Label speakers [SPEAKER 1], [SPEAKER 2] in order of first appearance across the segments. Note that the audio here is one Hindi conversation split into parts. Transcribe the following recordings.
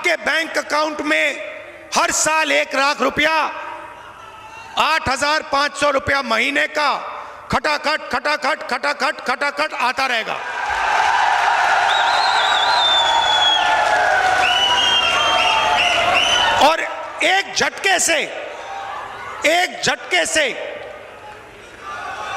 [SPEAKER 1] आपके बैंक अकाउंट में हर साल 1 लाख रुपया, 8,500 रुपया महीने का खटाखट खटाखट खटाखट खटाखट आता रहेगा। और एक झटके से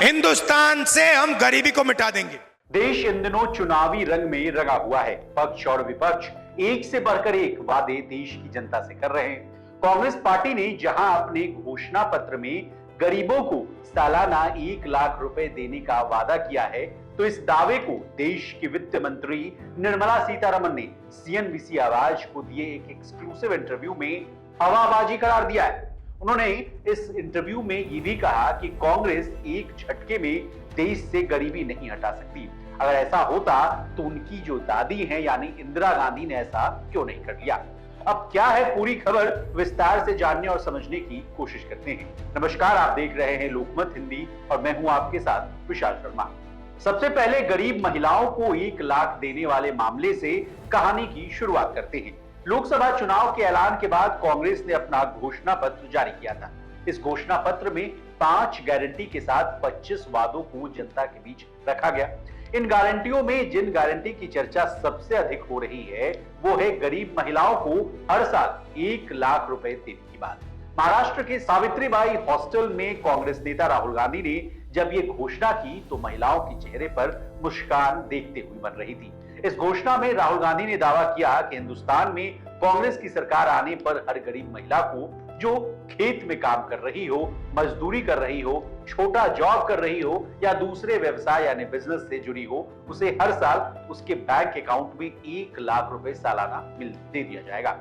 [SPEAKER 1] हिंदुस्तान से हम गरीबी को मिटा देंगे।
[SPEAKER 2] देश इन दिनों चुनावी रंग में रंगा हुआ है। पक्ष और विपक्ष एक से बढ़कर एक वादे देश की जनता से कर रहे हैं। कांग्रेस पार्टी ने जहां अपने घोषणा पत्र में गरीबों को सालाना 1 लाख रुपए देने का वादा किया है, तो इस दावे को देश की वित्त मंत्री निर्मला सीतारमण ने सीएनबीसी आवाज को दिए एक एक्सक्लूसिव इंटरव्यू में हवाबाजी करार दिया है। उन्होंने इस इंटरव्यू में यह भी कहा कि कांग्रेस एक झटके में देश से गरीबी नहीं हटा सकती। अगर ऐसा होता तो उनकी जो दादी हैं यानी इंदिरा गांधी ने ऐसा क्यों नहीं कर लिया। अब क्या है पूरी खबर, विस्तार से जानने और समझने की कोशिश करते हैं। नमस्कार, आप देख रहे हैं लोकमत हिंदी और मैं हूं आपके साथ विशाल शर्मा। सबसे पहले गरीब महिलाओं को 1 लाख देने वाले मामले से कहानी की शुरुआत करते हैं। लोकसभा चुनाव के ऐलान के बाद कांग्रेस ने अपना घोषणा पत्र जारी किया था। इस घोषणा पत्र में 5 गारंटी के साथ 25 वादों को जनता के बीच रखा गया। इन गारंटियों में जिन गारंटी की चर्चा सबसे अधिक हो रही है वो है गरीब महिलाओं को हर साल 1 लाख रुपए देने की बात। महाराष्ट्र के सावित्रीबाई हॉस्टल में कांग्रेस नेता राहुल गांधी ने जब ये घोषणा की तो महिलाओं के चेहरे पर मुस्कान देखते हुए बन रही थी। इस घोषणा में राहुल गांधी ने दावा किया कि हिंदुस्तान में कांग्रेस की सरकार आने पर हर गरीब महिला को जो खेत में काम कर रही हो, मजदूरी कर रही हो, छोटा जॉब कर रही हो या दूसरे व्यवसाय यानी बिजनेस से जुड़ी हो, उसे हर साल उसके बैंक अकाउंट में 1 लाख रुपए सालाना दे दिया जाएगा।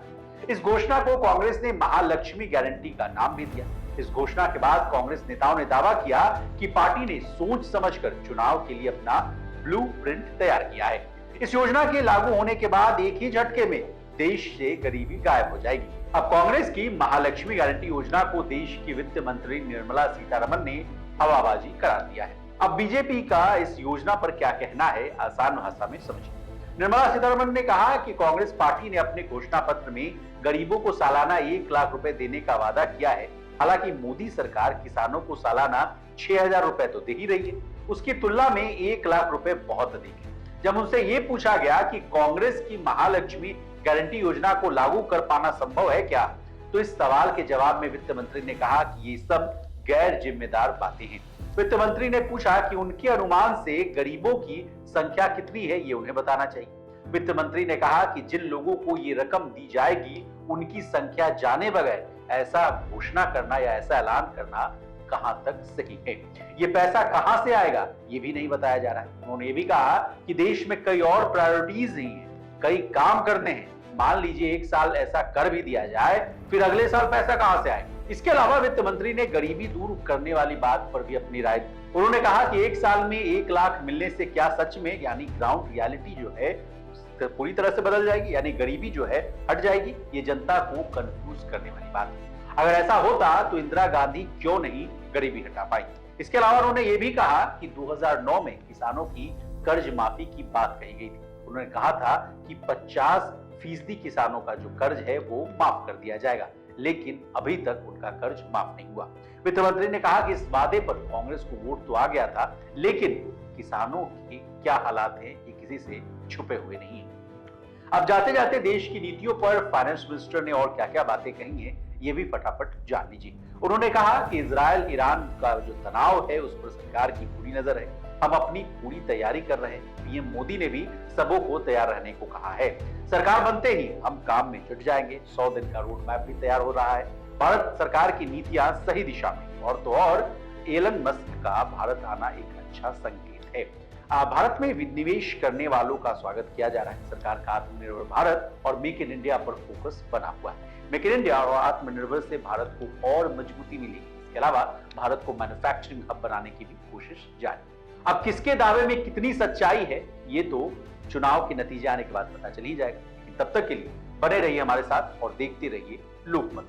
[SPEAKER 2] इस घोषणा को कांग्रेस ने महालक्ष्मी गारंटी का नाम भी दिया। इस घोषणा के बाद कांग्रेस नेताओं ने दावा किया कि पार्टी ने सोच समझकर चुनाव के लिए अपना ब्लूप्रिंट तैयार किया है। इस योजना के लागू होने के बाद एक ही झटके में देश से गरीबी गायब हो जाएगी। अब कांग्रेस की महालक्ष्मी गारंटी योजना को देश की वित्त मंत्री निर्मला सीतारमण ने हवाबाजी करार दिया है। अब बीजेपी का इस योजना पर क्या कहना है, आसान भाषा में समझिए। निर्मला सीतारमण ने कहा कि कांग्रेस पार्टी ने अपने घोषणा पत्र में गरीबों को सालाना 1 लाख रुपए देने का वादा किया है। हालांकि मोदी सरकार किसानों को सालाना 6,000 रुपए तो दे ही रही है, उसकी तुलना में 1 लाख रुपए बहुत अधिक है। जब उनसे यह पूछा गया कि कांग्रेस की महालक्ष्मी गारंटी योजना को लागू कर पाना संभव है क्या, तो इस सवाल के जवाब में वित्त मंत्री ने कहा कि ये सब गैर जिम्मेदार बातें हैं। वित्त मंत्री ने पूछा कि उनके अनुमान से गरीबों की संख्या कितनी है, ये उन्हें बताना चाहिए। वित्त मंत्री ने कहा कि जिन लोगों को ये रकम दी जाएगी उनकी संख्या जाने बगैर ऐसा घोषणा करना या ऐसा ऐलान करना कहां तक सही है। ये पैसा कहां से आएगा ये भी नहीं बताया जा रहा है। उन्होंने ये भी कहा कि देश में कई और प्रायोरिटीज नहीं है, कई काम करने हैं। मान लीजिए 1 साल ऐसा कर भी दिया जाए, फिर अगले साल पैसा कहां से आए। इसके अलावा वित्त मंत्री ने गरीबी दूर करने वाली बात पर भी अपनी राय दी। उन्होंने कहा कि 1 साल में 1 लाख मिलने से क्या सच में यानी ग्राउंड रियलिटी जो है पूरी तरह से बदल जाएगी, यानी गरीबी जो है हट जाएगी। ये जनता को कंफ्यूज करने वाली बात है। अगर ऐसा होता तो इंदिरा गांधी क्यों नहीं गरीबी हटा पाई। इसके अलावा उन्होंने ये भी कहा कि 2009 में किसानों की कर्ज माफी की बात कही गई थी। उन्होंने कहा था कि 50% किसानों का जो कर्ज है वो माफ कर दिया जाएगा, लेकिन अभी तक उनका कर्ज माफ नहीं हुआ। वित्त मंत्री ने कहा कि इस वादे पर कांग्रेस को वोट तो आ गया था, लेकिन किसानों के क्या हालात हैं ये किसी से छुपे हुए नहीं है। अब जाते जाते देश की नीतियों पर फाइनेंस मिनिस्टर ने और क्या क्या बातें कही हैं ये भी फटाफट जान लीजिए। उन्होंने कहा कि इजराइल ईरान का जो तनाव है उस पर सरकार की पूरी नजर है, हम अपनी पूरी तैयारी कर रहे हैं। पीएम मोदी ने भी सबों को तैयार रहने को कहा है। सरकार बनते ही हम काम में जुट जाएंगे। 100 दिन का रोड मैप भी तैयार हो रहा है। भारत सरकार की नीतियां सही दिशा में, और तो और एलन मस्क का भारत आना एक अच्छा संकेत है। भारत में निवेश करने वालों का स्वागत किया जा रहा है। सरकार का आत्मनिर्भर भारत और मेक इन इंडिया पर फोकस बना हुआ है। मेक इन इंडिया और आत्मनिर्भर से भारत को और मजबूती मिलेगी। इसके अलावा भारत को मैन्युफैक्चरिंग हब बनाने की भी कोशिश जारी। अब किसके दावे में कितनी सच्चाई है ये तो चुनाव के नतीजे आने के बाद पता चल ही जाएगा। लेकिन तब तक के लिए बने रहिए हमारे साथ और देखते रहिए लोकमत।